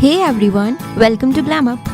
Hey everyone, welcome to Glam Up.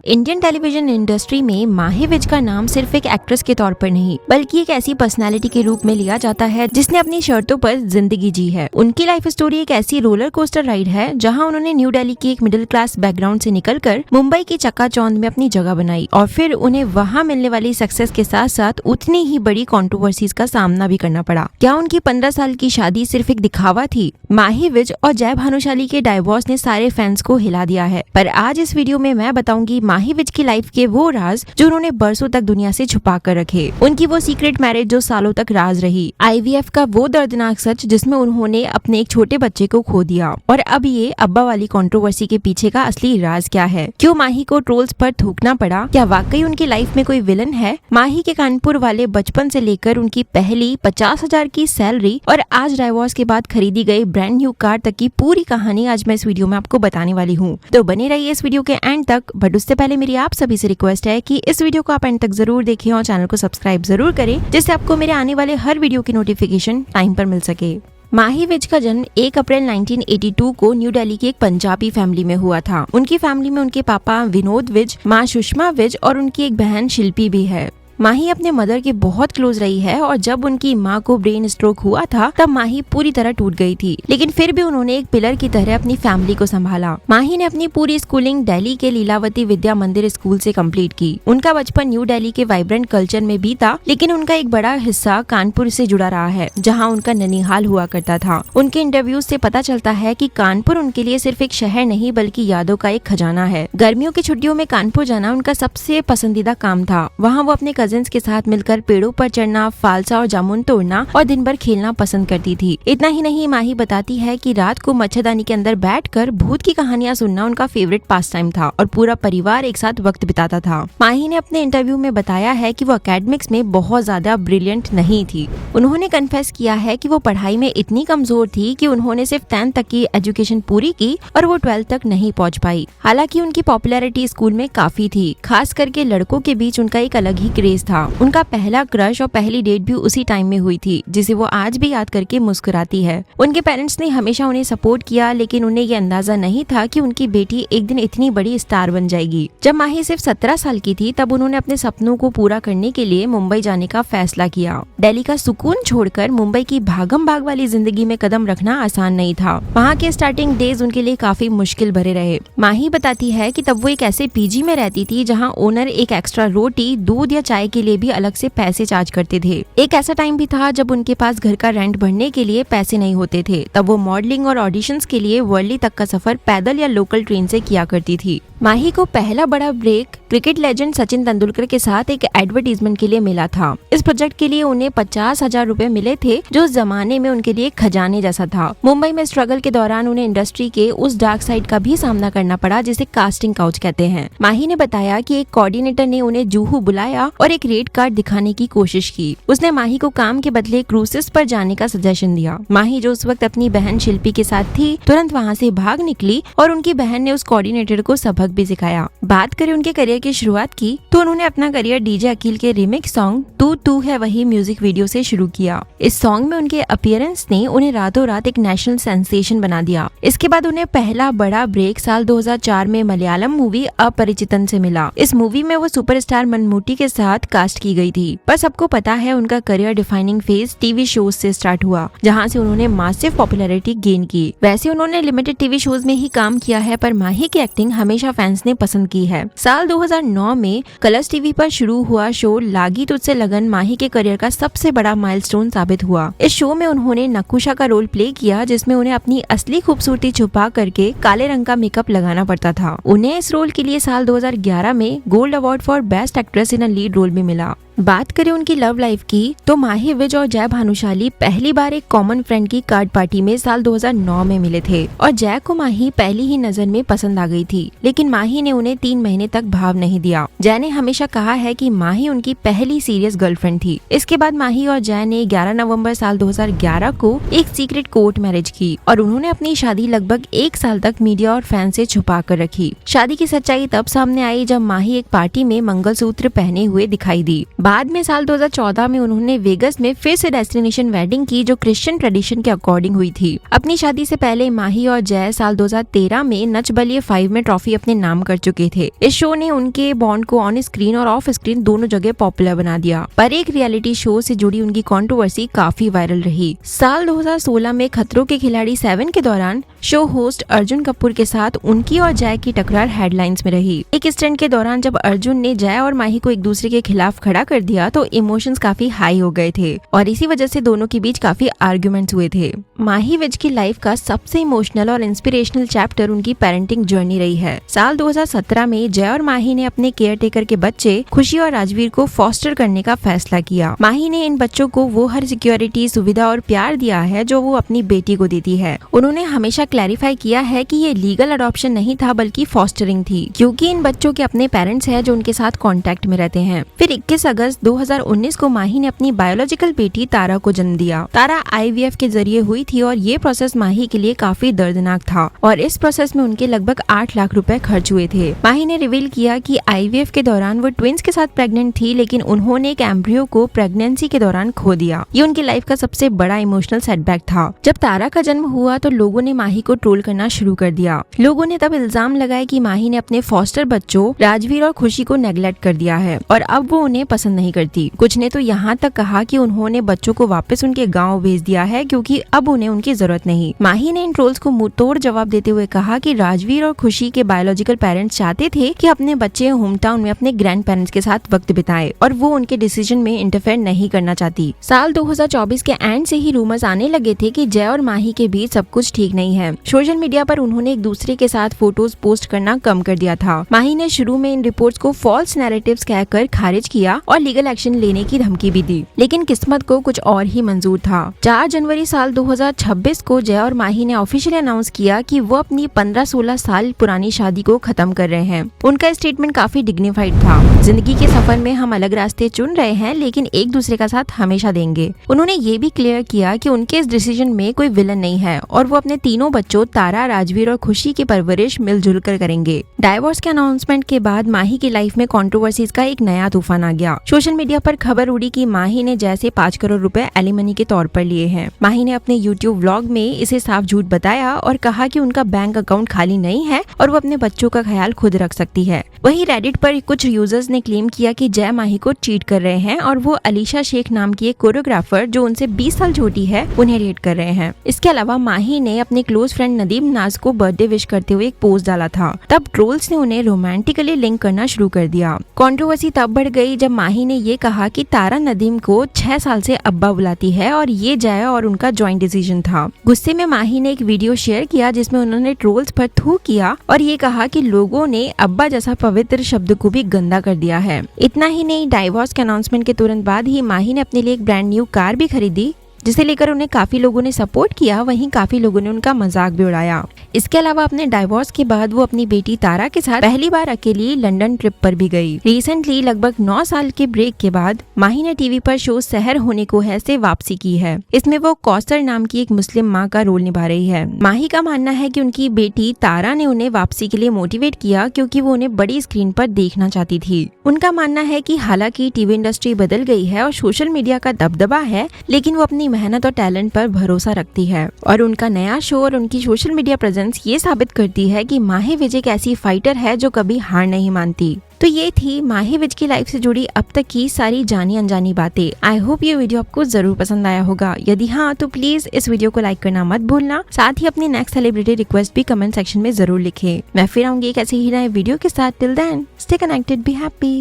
Indian television industry में माही विज का नाम सिर्फ एक एक्ट्रेस के तौर पर नहीं बल्कि एक ऐसी पर्सनालिटी के रूप में लिया जाता है जिसने अपनी शर्तों पर जिंदगी जी है। उनकी लाइफ स्टोरी एक ऐसी रोलर कोस्टर राइड है जहां उन्होंने न्यू दिल्ली की एक मिडिल क्लास बैकग्राउंड से निकलकर मुंबई की चकाचौंध में अपनी जगह बनाई और फिर उन्हें वहां मिलने वाली सक्सेस के साथ साथ उतनी ही बड़ी कंट्रोवर्सीज का सामना भी करना पड़ा। क्या उनकी 15 साल की शादी सिर्फ एक दिखावा थी? माही विज और जय भानुशाली के डाइवोर्स ने सारे फैंस को हिला दिया है, पर आज इस वीडियो में मैं बताऊंगी माही विज की लाइफ के वो राज जो उन्होंने बरसों तक दुनिया से छुपा कर रखे, उनकी वो सीक्रेट मैरिज जो सालों तक राज रही, IVF का वो दर्दनाक सच जिसमें उन्होंने अपने एक छोटे बच्चे को खो दिया, और अब ये अब्बा वाली कंट्रोवर्सी के पीछे का असली राज क्या है? क्यों माही को ट्रोल्स पर थूकना पड़ा? क्या वाकई उनकी लाइफ में कोई विलन है? माही के कानपुर वाले बचपन से लेकर उनकी पहली 50,000 की सैलरी और आज डाइवोर्स के बाद खरीदी गई ब्रांड न्यू कार तक की पूरी कहानी आज मैं इस वीडियो में आपको बताने वाली हूँ। तो बने रहिए इस वीडियो के एंड तक, बट उससे पहले मेरी आप सभी से रिक्वेस्ट है कि इस वीडियो को आप एंड तक जरूर देखें और चैनल को सब्सक्राइब जरूर करें जिससे आपको मेरे आने वाले हर वीडियो की नोटिफिकेशन टाइम पर मिल सके। माही विज का जन्म 1 अप्रैल 1982 को न्यू दिल्ली की एक पंजाबी फैमिली में हुआ था। उनकी फैमिली में उनके पापा विनोद विज, माँ सुषमा विज और उनकी एक बहन शिल्पी भी है। माही अपने मदर के बहुत क्लोज रही है और जब उनकी माँ को ब्रेन स्ट्रोक हुआ था तब माही पूरी तरह टूट गई थी, लेकिन फिर भी उन्होंने एक पिलर की तरह अपनी फैमिली को संभाला। माही ने अपनी पूरी स्कूलिंग दिल्ली के लीलावती विद्या मंदिर स्कूल से कंप्लीट की। उनका बचपन न्यू दिल्ली के वाइब्रेंट कल्चर में बीता, लेकिन उनका एक बड़ा हिस्सा कानपुर से जुड़ा रहा है जहाँ उनका ननिहाल हुआ करता था। उनके इंटरव्यूज से पता चलता है कि कानपुर उनके लिए सिर्फ एक शहर नहीं बल्कि यादों का एक खजाना है। गर्मियों की छुट्टियों में कानपुर जाना उनका सबसे पसंदीदा काम था। वहाँ वो अपने कजिन्स के साथ मिलकर पेड़ों पर चढ़ना, फालसा और जामुन तोड़ना और दिन भर खेलना पसंद करती थी। इतना ही नहीं, माही बताती है कि रात को मच्छरदानी के अंदर बैठकर भूत की कहानियां सुनना उनका फेवरेट पास टाइम था और पूरा परिवार एक साथ वक्त बिताता था। माही ने अपने इंटरव्यू में बताया है कि वो एकेडमिक्स में बहुत ज्यादा ब्रिलियंट नहीं थी। उन्होंने कन्फेस किया है कि वो पढ़ाई में इतनी कमजोर थी कि उन्होंने सिर्फ 10th तक की एजुकेशन पूरी की और वो 12th तक नहीं पहुँच पाई। हालांकि उनकी पॉपुलैरिटी स्कूल में काफी थी, खास करके लड़कों के बीच उनका एक अलग ही क्रेज था। उनका पहला क्रश और पहली डेट भी उसी टाइम में हुई थी, जिसे वो आज भी याद करके मुस्कुराती है। उनके पेरेंट्स ने हमेशा उन्हें सपोर्ट किया, लेकिन उन्हें ये अंदाजा नहीं था कि उनकी बेटी एक दिन इतनी बड़ी स्टार बन जाएगी। जब माही सिर्फ 17 साल की थी तब उन्होंने अपने सपनों को पूरा करने के लिए मुंबई जाने का फैसला किया। दिल्ली का सुकून छोड़कर मुंबई की भागम भाग वाली जिंदगी में कदम रखना आसान नहीं था। वहाँ के स्टार्टिंग डेज उनके लिए काफी मुश्किल भरे रहे। माही बताती है कि तब वो एक ऐसे PG में रहती थी जहाँ ओनर एक एक्स्ट्रा रोटी, दूध या चाय के लिए भी अलग से पैसे चार्ज करते थे। एक ऐसा टाइम भी था जब उनके पास घर का रेंट भरने के लिए पैसे नहीं होते थे। तब वो मॉडलिंग और ऑडिशंस के लिए वर्ली तक का सफर पैदल या लोकल ट्रेन से किया करती थी। माही को पहला बड़ा break cricket legend Sachin Tendulkar के साथ एक एडवर्टीजमेंट के लिए मिला था। इस प्रोजेक्ट के लिए उन्हें 50,000 रुपए मिले थे, जो उस जमाने में उनके लिए खजाने जैसा था। मुंबई में स्ट्रगल के दौरान उन्हें इंडस्ट्री के उस डार्क साइड का भी सामना करना पड़ा जिसे कास्टिंग काउच कहते हैं। माही ने बताया कि एक कोऑर्डिनेटर ने उन्हें जुहू बुलाया और एक रेड कार्ड दिखाने की कोशिश की। उसने माही को काम के बदले क्रूसेस पर जाने का सजेशन दिया। माही, जो उस वक्त अपनी बहन शिल्पी के साथ थी, तुरंत वहाँ से भाग निकली और उनकी बहन ने उस कोऑर्डिनेटर को सबक भी सिखाया। बात करें उनके करियर की शुरुआत की तो उन्होंने अपना करियर डीजे अकील के रिमिक्स सॉन्ग तू है वही म्यूजिक वीडियो से शुरू किया। इस सॉन्ग में उनके अपीयरेंस ने उन्हें रातों रात एक नेशनल सेंसेशन बना दिया। इसके बाद उन्हें पहला बड़ा ब्रेक साल 2004 में मलयालम मूवी अपरिचितन से मिला। इस मूवी में वो सुपरस्टार मम्मूटी के साथ कास्ट की गई थी। पर सबको पता है उनका career defining phase TV shows से स्टार्ट हुआ, जहां से उन्होंने मासिव पॉपुलैरिटी गेन की। वैसे उन्होंने लिमिटेड टीवी शोज में ही काम किया है, पर माही की एक्टिंग हमेशा फैंस ने पसंद की है। साल 2009 में कलर्स टीवी पर शुरू हुआ शो लागी तुझसे लगन माही के करियर का सबसे बड़ा माइलस्टोन साबित हुआ। इस शो में उन्होंने नकुशा का रोल प्ले किया, जिसमें उन्हें अपनी असली खूबसूरती छुपा करके काले रंग का मेकअप लगाना पड़ता था। उन्हें इस रोल के लिए साल 2011 में gold award for best actress in a lead role भी मिला। बात करें उनकी लव लाइफ की तो माही विज और जय भानुशाली पहली बार एक कॉमन फ्रेंड की कार्ड पार्टी में साल 2009 में मिले थे और जय को माही पहली ही नजर में पसंद आ गई थी, लेकिन माही ने उन्हें 3 महीने तक भाव नहीं दिया। जय ने हमेशा कहा है कि माही उनकी पहली सीरियस गर्लफ्रेंड थी। इसके बाद माही और जय ने 11 नवंबर साल 2011 को एक सीक्रेट कोर्ट मैरिज की और उन्होंने अपनी शादी लगभग 1 साल तक मीडिया और फैन से छुपा कर रखी। शादी की सच्चाई तब सामने आई जब माही एक पार्टी में मंगलसूत्र पहने हुए दिखाई दी। बाद में साल 2014 में उन्होंने वेगस में फिर से डेस्टिनेशन वेडिंग की जो क्रिश्चियन ट्रेडिशन के अकॉर्डिंग हुई थी। अपनी शादी से पहले माही और जय साल 2013 में नच बलिए 5 में ट्रॉफी अपने नाम कर चुके थे। इस शो ने उनके बॉन्ड को ऑन स्क्रीन और ऑफ स्क्रीन दोनों जगह पॉपुलर बना दिया, पर एक रियलिटी शो से जुड़ी उनकी कंट्रोवर्सी काफी वायरल रही। साल 2016 में खतरों के खिलाड़ी 7 के दौरान शो होस्ट अर्जुन कपूर के साथ उनकी और जय की टकरार हेडलाइंस में रही। एक स्टंट के दौरान जब अर्जुन ने जय और माही को एक दूसरे के खिलाफ खड़ा कर दिया तो इमोशंस काफी हाई हो गए थे और इसी वजह से दोनों के बीच काफी आर्गुमेंट्स हुए थे। माही विज की लाइफ का सबसे इमोशनल और इंस्पिरेशनल चैप्टर उनकी पेरेंटिंग जर्नी रही है। साल 2017 में जय और माही ने अपने केयर टेकर के बच्चे खुशी और राजवीर को फॉस्टर करने का फैसला किया। माही ने इन बच्चों को वो हर सिक्योरिटी, सुविधा और प्यार दिया है जो वो अपनी बेटी को देती है। उन्होंने हमेशा क्लैरिफाई किया है कि ये लीगल अडॉप्शन नहीं था बल्कि फॉस्टरिंग थी, क्योंकि इन बच्चों के अपने पेरेंट्स हैं जो उनके साथ कांटेक्ट में रहते हैं। फिर 21 अगस्त 2019 को माही ने अपनी बायोलॉजिकल बेटी तारा को जन्म दिया। तारा IVF के जरिए हुई थी और ये प्रोसेस माही के लिए काफी दर्दनाक था और इस प्रोसेस में उनके लगभग 8 लाख रुपए खर्च हुए थे। माही ने रिवील किया कि IVF के दौरान वो ट्विंस के साथ प्रेग्नेंट थी, लेकिन उन्होंने एक एम्ब्रियो को प्रेगनेंसी के दौरान खो दिया। ये उनकी लाइफ का सबसे बड़ा इमोशनल सेटबैक था। जब तारा का जन्म हुआ तो लोगों ने माही को ट्रोल करना शुरू कर दिया। लोगों ने तब इल्जाम लगाया कि माही ने अपने फॉस्टर बच्चों राजवीर और खुशी को नेग्लेक्ट कर दिया है और अब वो उन्हें पसंद नहीं करती। कुछ ने तो यहाँ तक कहा कि उन्होंने बच्चों को वापस उनके गाँव भेज दिया है क्योंकि अब उन्हें उनकी जरूरत नहीं। माही ने इन ट्रोल्स को मुंह तोड़ जवाब देते हुए कहा कि राजवीर और खुशी के बायोलॉजिकल पेरेंट्स चाहते थे कि अपने बच्चे होम टाउन में अपने ग्रैंड पेरेंट्स के साथ वक्त बिताए और वो उनके डिसीजन में इंटरफेयर नहीं करना चाहती। साल 2024 के एंड से ही रूमर्स आने लगे थे कि जय और माही के बीच सब कुछ ठीक नहीं है। सोशल मीडिया पर उन्होंने एक दूसरे के साथ फोटोज पोस्ट करना कम कर दिया था। माही ने शुरू में इन रिपोर्ट्स को फॉल्स नैरेटिव्स कहकर खारिज किया और लीगल एक्शन लेने की धमकी भी दी, लेकिन किस्मत को कुछ और ही मंजूर था। 4 जनवरी साल 2026 को जय और माही ने ऑफिशियली अनाउंस किया कि वो अपनी 15-16 साल पुरानी शादी को खत्म कर रहे हैं। उनका स्टेटमेंट काफी डिग्निफाइड था। जिंदगी के सफर में हम अलग रास्ते चुन रहे हैं, लेकिन एक दूसरे का साथ हमेशा देंगे। उन्होंने ये भी क्लियर किया कि उनके इस डिसीजन में कोई विलन नहीं है और वो अपने तीनों बच्चों तारा, राजवीर और खुशी की परवरिश मिलजुल कर करेंगे। डाइवोर्स के अनाउंसमेंट के बाद माही की लाइफ में कंट्रोवर्सीज का एक नया तूफान आ गया। सोशल मीडिया पर खबर उड़ी कि माही ने जैसे 5 करोड़ रुपए एलिमनी के तौर पर लिए हैं। माही ने अपने YouTube व्लॉग में इसे साफ झूठ बताया और कहा कि उनका बैंक अकाउंट खाली नहीं है और वो अपने बच्चों का ख्याल खुद रख सकती है। वहीं रेडिट पर कुछ यूजर्स ने क्लेम किया कि जय माही को चीट कर रहे हैं और वो अलीशा शेख नाम की एक कोरियोग्राफर जो उनसे 20 साल छोटी है उन्हें रेट कर रहे हैं। इसके अलावा माही ने अपने क्लोज फ्रेंड नदीम नाज को बर्थडे विश करते हुए एक पोस्ट डाला था। तब ट्रोल्स ने उन्हें रोमांटिकली लिंक करना शुरू कर दिया। कंट्रोवर्सी तब बढ़ गई जब माही ने ये कहा कि तारा नदीम को 6 साल से अब्बा बुलाती है और ये जय और उनका जॉइंट डिसीजन था। गुस्से में माही ने एक वीडियो शेयर किया जिसमें उन्होंने ट्रोल्स पर थू किया और ये कहा कि लोगों ने अब्बा जैसा पवित्र शब्द को भी गंदा कर दिया है। इतना ही नहीं, डाइवोर्स के अनाउंसमेंट के तुरंत बाद ही माही ने अपने लिए एक ब्रांड न्यू कार भी खरीदी, जिसे लेकर उन्हें काफी लोगों ने सपोर्ट किया, वहीं काफी लोगों ने उनका मजाक भी उड़ाया। इसके अलावा अपने डाइवोर्स के बाद वो अपनी बेटी तारा के साथ पहली बार अकेली लंदन ट्रिप पर भी गई। रिसेंटली लगभग 9 साल के ब्रेक के बाद माही ने टीवी पर शो सहर होने को है से वापसी की है। इसमें वो कौसर नाम की एक मुस्लिम माँ का रोल निभा रही है। माही का मानना है कि उनकी बेटी तारा ने उन्हें वापसी के लिए मोटिवेट किया क्योंकि वो उन्हें बड़ी स्क्रीन पर देखना चाहती थी। उनका मानना है कि हालांकि टीवी इंडस्ट्री बदल गई है और सोशल मीडिया का दबदबा है, लेकिन वो अपनी मेहनत और टैलेंट पर भरोसा रखती है और उनका नया शो और उनकी सोशल मीडिया प्रेजेंस ये साबित करती है कि माही विज एक ऐसी फाइटर है जो कभी हार नहीं मानती। तो ये थी माही विज की लाइफ से जुड़ी अब तक की सारी जानी अनजानी बातें। आई होप ये वीडियो आपको जरूर पसंद आया होगा। यदि हाँ तो प्लीज इस वीडियो को लाइक करना मत भूलना। साथ ही अपनी नेक्स्ट सेलिब्रिटी रिक्वेस्ट भी कमेंट सेक्शन में जरूर लिखें। मैं फिर आऊंगी एक ऐसे ही नए वीडियो के साथ। Till then stay connected, be happy.